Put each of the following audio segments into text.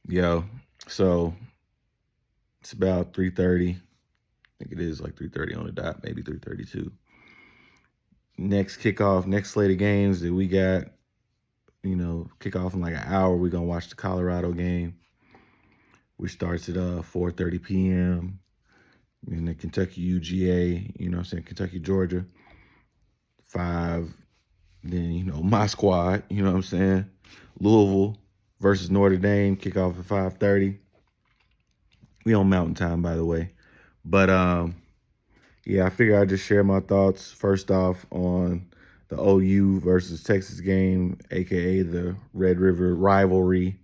Yo, so it's about 3:30. I think it is like 3:30 on the dot, maybe 3:32. Next kickoff, next slate of games that we got, kick off in like an hour. We're gonna watch the Colorado game, which starts at 4:30 p.m. And the Kentucky UGA, Kentucky, Georgia, 5. Then, my squad, Louisville versus Notre Dame, kickoff at 5:30. We on Mountain Time, by the way. But yeah, I figure I'd just share my thoughts first off on the OU versus Texas game, aka the Red River rivalry,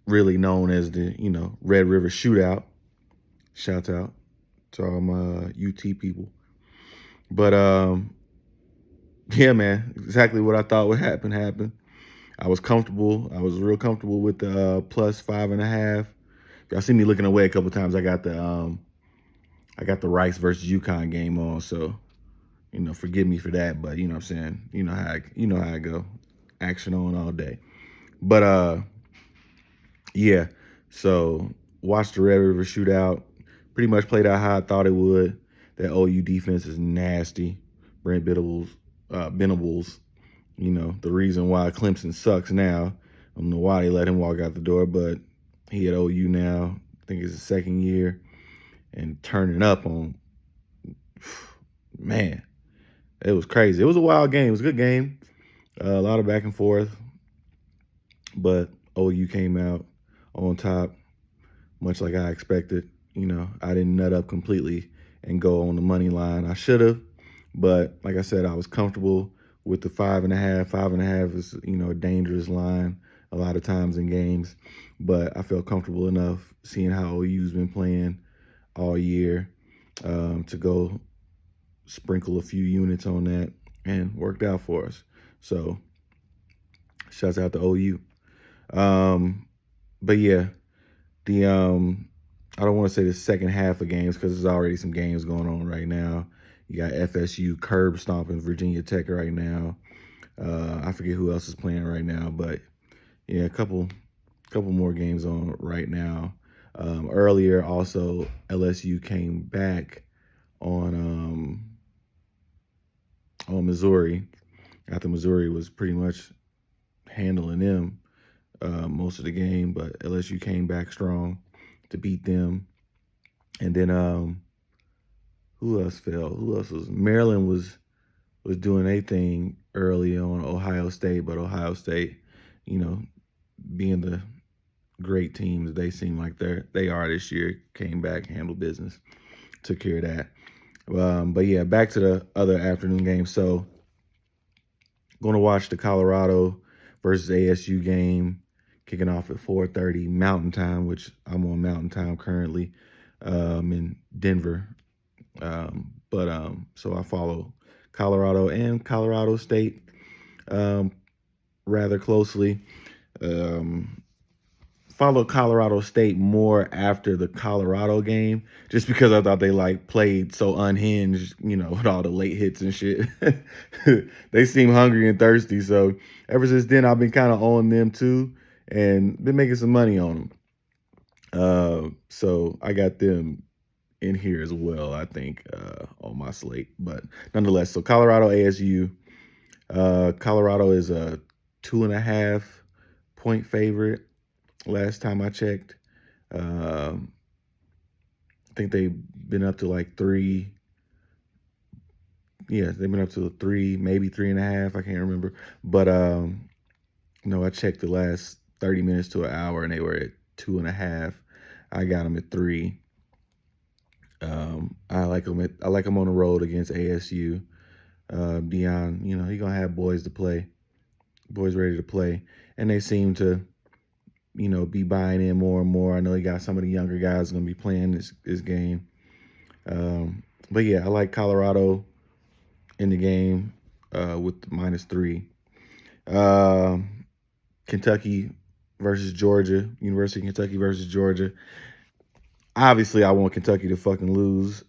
really known as the, Red River Shootout. Shout out to all my UT people. But yeah, man, exactly what I thought would happen happened. I was comfortable. I was real comfortable with the plus 5.5. Y'all see me looking away a couple times. I got the Rice versus UConn game on, so forgive me for that, but you know what I'm saying. You know how I go. Action on all day. But yeah. So watched the Red River shootout. Pretty much played out how I thought it would. That OU defense is nasty. Brent Venables, the reason why Clemson sucks now. I don't know why they let him walk out the door, but he at OU now. I think it's his second year and turning up on, man, it was crazy. It was a wild game. It was a good game. A lot of back and forth, but OU came out on top, much like I expected. I didn't nut up completely and go on the money line. I should have, but like I said, I was comfortable with the 5.5. 5.5 is, a dangerous line a lot of times in games, but I felt comfortable enough seeing how OU's been playing all year to go sprinkle a few units on that, and worked out for us. So shouts out to OU. But yeah, the I don't want to say the second half of games because there's already some games going on right now. You got FSU curb stomping Virginia Tech right now. I forget who else is playing right now, but yeah, a couple more games on right now. Earlier, also LSU came back on Missouri after Missouri was pretty much handling them most of the game, but LSU came back strong to beat them. And then who else fell? Who else was? Maryland was doing a thing early on Ohio State, but Ohio State, you know, being the great teams they seem like they are this year, came back, handled business, took care of that. But yeah, back to the other afternoon game. So going to watch the Colorado versus ASU game kicking off at 4:30 Mountain Time, which I'm on Mountain Time currently in Denver. But so I follow Colorado and Colorado State rather closely. Um, Follow Colorado State more after the Colorado game, just because I thought they played so unhinged, with all the late hits and shit. They seem hungry and thirsty. So ever since then, I've been kind of on them too, and been making some money on them. So I got them in here as well, I think, on my slate. But nonetheless, so Colorado ASU. Colorado is a 2.5 point favorite. Last time I checked, I think they've been up to like 3. Yeah, they've been up to 3, maybe 3.5. I can't remember. But no, I checked the last 30 minutes to an hour, and they were at 2.5. I got them at 3. I like them on the road against ASU. Deion, he gonna have boys ready to play, and they seem to, be buying in more and more. I know he got some of the younger guys going to be playing this game. But yeah, I like Colorado in the game with -3. Kentucky versus Georgia, University of Kentucky versus Georgia. Obviously, I want Kentucky to fucking lose,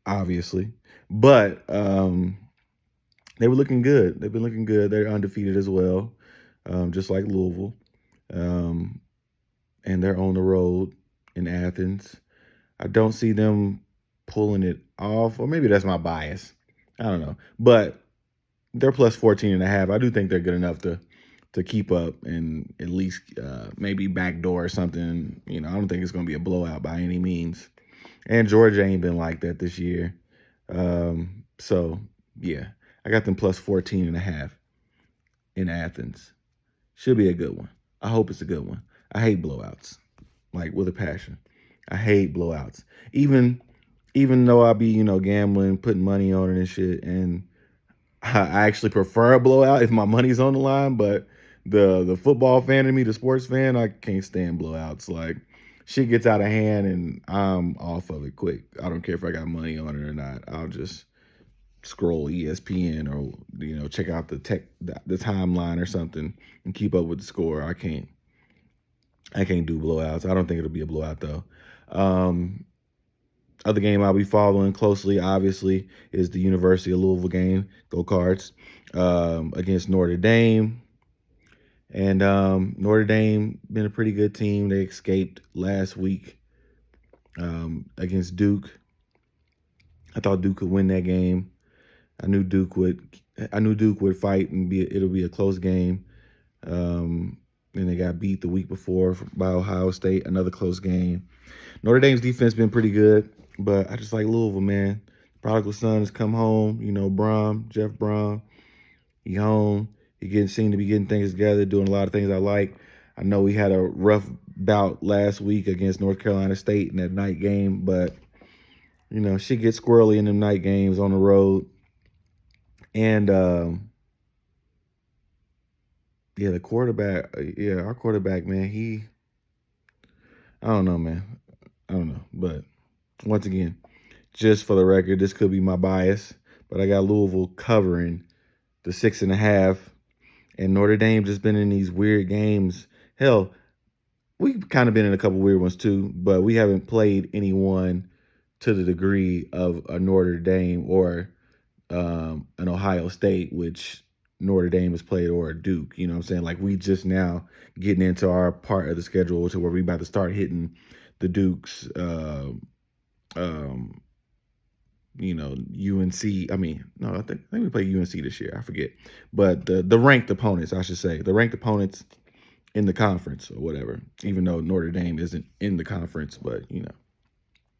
obviously. But they were looking good. They've been looking good. They're undefeated as well, just like Louisville. and they're on the road in Athens. I don't see them pulling it off, or maybe that's my bias. I don't know. But they're plus 14 and a half. I do think they're good enough to keep up and at least maybe backdoor or something. I don't think it's going to be a blowout by any means. And Georgia ain't been like that this year. So, yeah, I got them plus 14 and a half in Athens. Should be a good one. I hope it's a good one. I hate blowouts, like with a passion. I hate blowouts. Even though I be, gambling, putting money on it and shit, and I actually prefer a blowout if my money's on the line, but the football fan in me, the sports fan, I can't stand blowouts. Like shit gets out of hand and I'm off of it quick. I don't care if I got money on it or not. I'll just scroll ESPN or check out the timeline or something and keep up with the score. I can't do blowouts. I don't think it'll be a blowout though. Other game I'll be following closely, obviously, is the University of Louisville game. Go Cards against Notre Dame. And Notre Dame been a pretty good team. They escaped last week against Duke. I thought Duke could win that game. I knew Duke would fight and it'll be a close game. And they got beat the week before by Ohio State, another close game. Notre Dame's defense been pretty good, but I just like Louisville, man. Prodigal son has come home. Jeff Brom, he home. He seemed to be getting things together, doing a lot of things I like. I know he had a rough bout last week against North Carolina State in that night game, but shit gets squirrely in them night games on the road. And the quarterback, our quarterback, man, I don't know, man. I don't know. But once again, just for the record, this could be my bias, but I got Louisville covering the 6.5, and Notre Dame just been in these weird games. Hell, we've kind of been in a couple weird ones too, but we haven't played anyone to the degree of a Notre Dame or an Ohio State, which Notre Dame has played, or a Duke. You know what I'm saying? Like we just now getting into our part of the schedule to where we about to start hitting the Dukes, UNC. I mean, no, I think we play UNC this year. I forget, but the ranked opponents, I should say, the ranked opponents in the conference or whatever. Even though Notre Dame isn't in the conference, but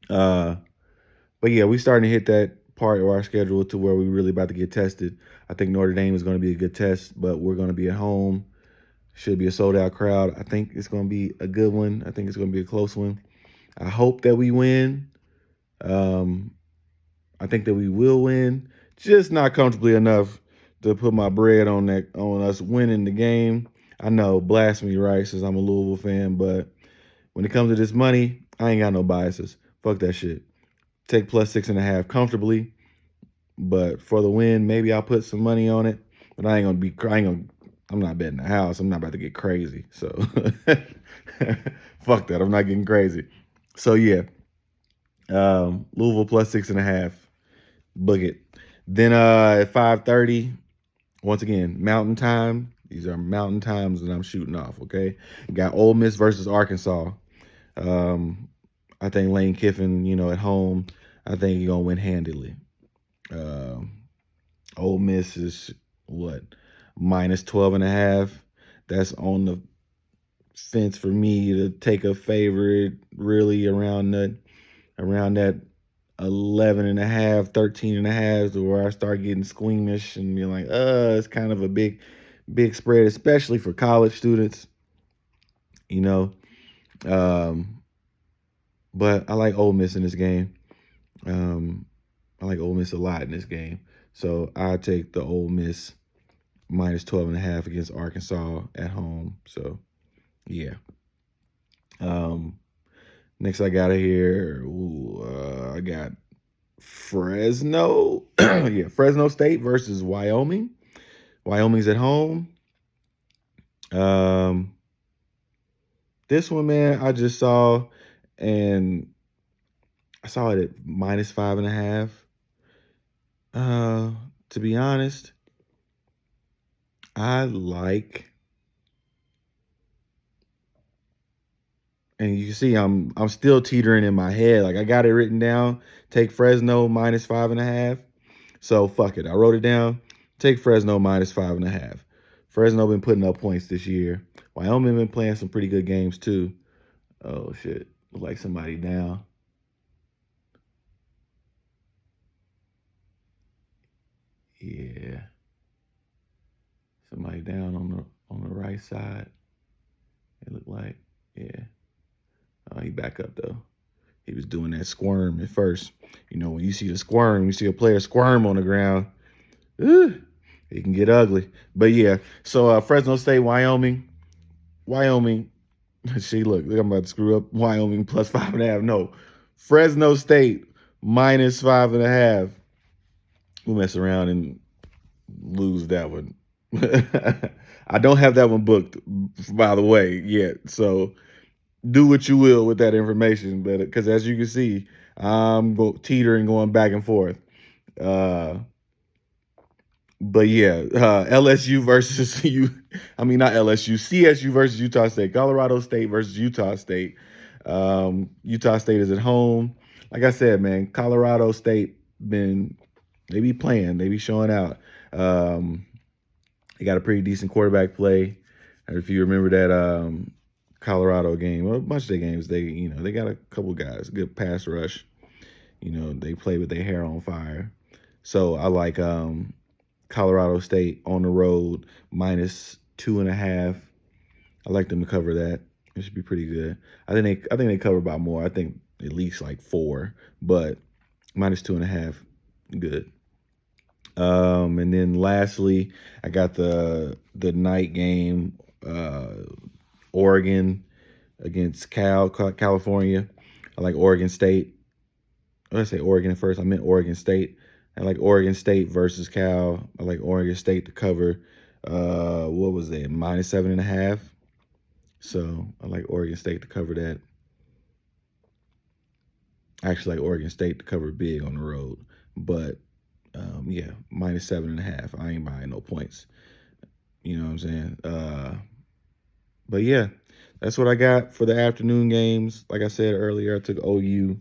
but yeah, we starting to hit that part of our schedule to where we really about to get tested. I think Notre Dame is going to be a good test, but we're going to be at home. Should be a sold out crowd. I think it's going to be a good one. I think it's going to be a close one. I hope that we win. I think that we will win, just not comfortably enough to put my bread on us winning the game. I know, blasphemy, right? Since I'm a Louisville fan, but when it comes to this money, I ain't got no biases. Fuck that shit. Take plus 6.5 comfortably, but for the win, maybe I'll put some money on it. But I'm not betting the house. I'm not about to get crazy. So fuck that. I'm not getting crazy. So yeah, Louisville plus 6.5. Book it. Then at 5:30, once again, Mountain Time. These are Mountain Times that I'm shooting off. Okay, got Ole Miss versus Arkansas. I think Lane Kiffin, at home, I think he's gonna win handily. Ole Miss is what, minus 12.5. That's on the fence for me to take a favorite, really around that 11.5, 13.5, to where I start getting squeamish and be like, it's kind of a big spread, especially for college students, But I like Ole Miss in this game. I like Ole Miss a lot in this game. So I take the Ole Miss minus 12.5 against Arkansas at home. So yeah. Next I got here. I got Fresno. Yeah, Fresno State versus Wyoming. Wyoming's at home. This one, man, I just saw, and I saw it at minus 5.5. To be honest, I like And you can see I'm still teetering in my head. Like I got it written down. Take Fresno -5.5. So fuck it. I wrote it down. Take Fresno -5.5. Fresno been putting up points this year. Wyoming been playing some pretty good games too. Oh shit. Look like somebody down. Yeah. Somebody down on the right side. It looked like. Yeah. Oh, he back up though. He was doing that squirm at first. You know, when you see the squirm, you see a player squirm on the ground, it can get ugly. But yeah, so Fresno State, Wyoming. See, look, I'm about to screw up. Wyoming +5.5. No, Fresno State -5.5. We'll mess around and lose that one. I don't have that one booked, by the way, yet. So do what you will with that information, but because as you can see, I'm teetering, going back and forth. Uh, but yeah, LSU versus you. I mean, not LSU, CSU versus Utah State, Colorado State versus Utah State. Utah State is at home. Like I said, man, Colorado State they be playing, they be showing out. They got a pretty decent quarterback play. If you remember that Colorado game, well, a bunch of their games, they got a couple guys, good pass rush. They play with their hair on fire. So I like Colorado State on the road -2.5. I like them to cover that. It should be pretty good. I think they cover by more. I think at least like 4, but -2.5, good. And then lastly, I got the night game, Oregon against California. I like Oregon State. Let's say Oregon first. I meant Oregon State. I like Oregon State versus Cal. I like Oregon State to cover. What was that? -7.5. So I like Oregon State to cover that. I actually like Oregon State to cover big on the road, but yeah, -7.5. I ain't buying no points. You know what I'm saying? But yeah, that's what I got for the afternoon games. Like I said earlier, I took OU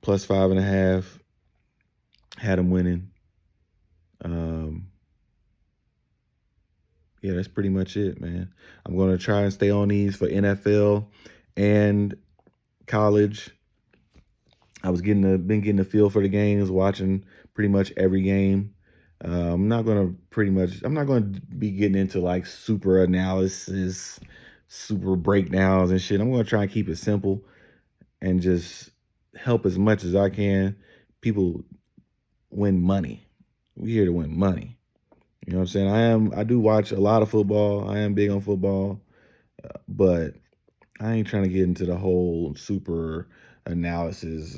+5.5. Had them winning. Yeah, that's pretty much it, man. I'm going to try and stay on these for NFL and college. I was been getting a feel for the games, watching pretty much every game. I'm not going to be getting into like super analysis, super breakdowns and shit. I'm going to try and keep it simple and just help as much as I can. People win money. We here to win money. You know what I'm saying? I do watch a lot of football. I am big on football, but I ain't trying to get into the whole super analysis,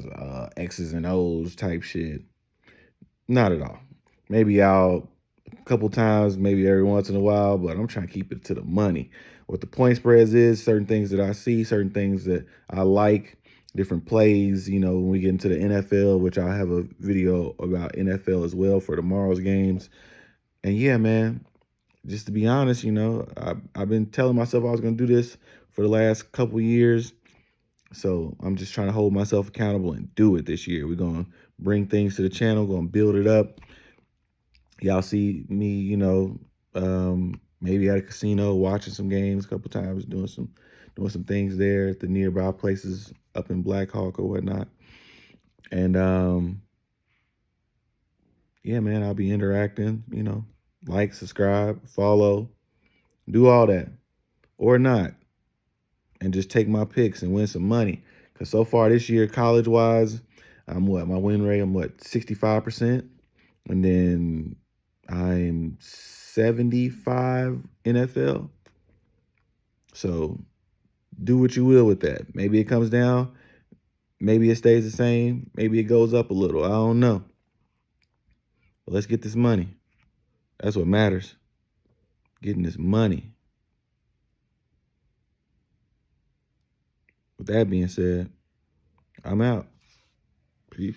X's and O's type shit. Not at all. Maybe a couple times, maybe every once in a while, but I'm trying to keep it to the money. What the point spreads is, certain things that I see, certain things that I like, different plays, when we get into the NFL, which I have a video about NFL as well for tomorrow's games. And yeah, man, just to be honest, I've been telling myself I was going to do this for the last couple years. So I'm just trying to hold myself accountable and do it this year. We're going to bring things to the channel, going to build it up. Y'all see me, maybe at a casino watching some games a couple times, doing some things there at the nearby places up in Black Hawk or whatnot. And yeah, man, I'll be interacting, like, subscribe, follow, do all that or not, and just take my picks and win some money. Because so far this year, college-wise, my win rate, I'm 65%. And then I'm 75 NFL. So do what you will with that. Maybe it comes down. Maybe it stays the same. Maybe it goes up a little. I don't know. But let's get this money. That's what matters. Getting this money. With that being said, I'm out. Peace.